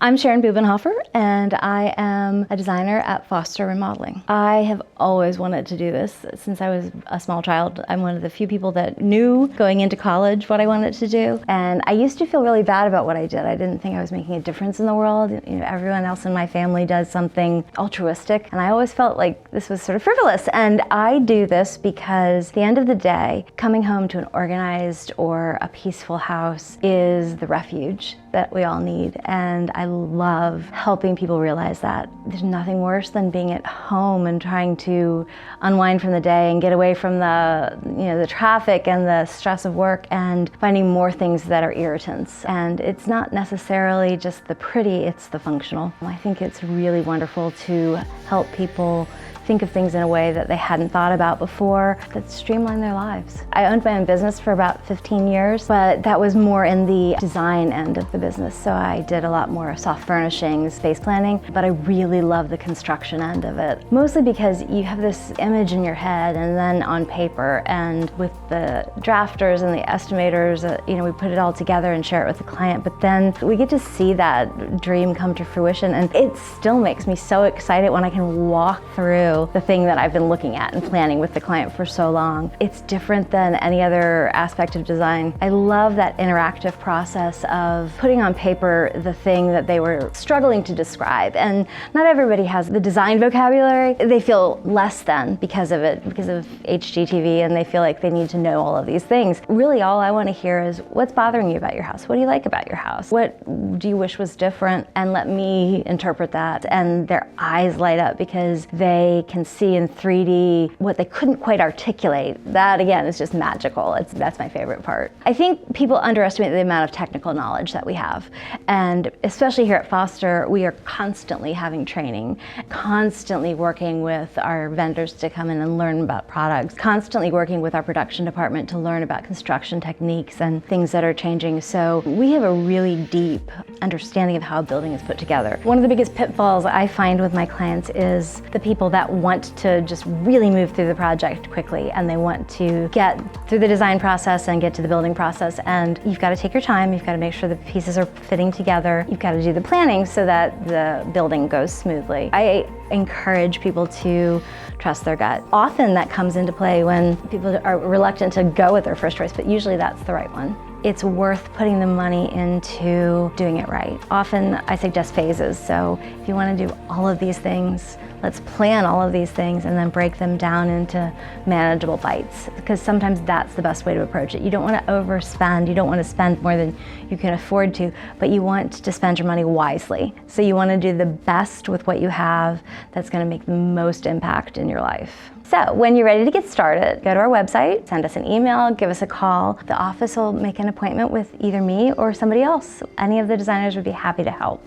I'm Sharon Bubenhofer, and I am a designer at Foster Remodeling. I have always wanted to do this since I was a small child. I'm one of the few people that knew going into college what I wanted to do, and I used to feel really bad about what I did. I didn't think I was making a difference in the world. Everyone else in my family does something altruistic, and I always felt like this was sort of frivolous. And I do this because at the end of the day, coming home to an organized or a peaceful house is the refuge that we all need, and I love helping people realize that there's nothing worse than being at home and trying to unwind from the day and get away from the traffic and the stress of work and finding more things that are irritants. And it's not necessarily just the pretty, it's the functional. I think it's really wonderful to help people think of things in a way that they hadn't thought about before that streamline their lives. I owned my own business for about 15 years, but that was more in the design end of the business. So I did a lot more soft furnishings, space planning, but I really love the construction end of it. Mostly because you have this image in your head and then on paper, and with the drafters and the estimators, we put it all together and share it with the client, but then we get to see that dream come to fruition, and it still makes me so excited when I can walk through the thing that I've been looking at and planning with the client for so long. It's different than any other aspect of design. I love that interactive process of putting on paper the thing that they were struggling to describe. And not everybody has the design vocabulary. They feel less than because of it, because of HGTV, and they feel like they need to know all of these things. Really, all I want to hear is, what's bothering you about your house? What do you like about your house? What do you wish was different? And let me interpret that. And their eyes light up because they can see in 3D what they couldn't quite articulate. That, again, is just magical. That's my favorite part. I think people underestimate the amount of technical knowledge that we have. And especially here at Foster, we are constantly having training, constantly working with our vendors to come in and learn about products, constantly working with our production department to learn about construction techniques and things that are changing. So we have a really deep understanding of how a building is put together. One of the biggest pitfalls I find with my clients is the people that want to just really move through the project quickly, and they want to get through the design process and get to the building process. And you've got to take your time, you've got to make sure the pieces are fitting together, you've got to do the planning so that the building goes smoothly. I encourage people to trust their gut. Often that comes into play when people are reluctant to go with their first choice, but usually that's the right one. It's worth putting the money into doing it right. Often I suggest phases, so if you want to do all of these things, let's plan all of these things and then break them down into manageable bites, because sometimes that's the best way to approach it. You don't want to overspend, you don't want to spend more than you can afford to, but you want to spend your money wisely. So you want to do the best with what you have that's going to make the most impact in your life. So when you're ready to get started, go to our website, send us an email, give us a call. The office will make an appointment with either me or somebody else. Any of the designers would be happy to help.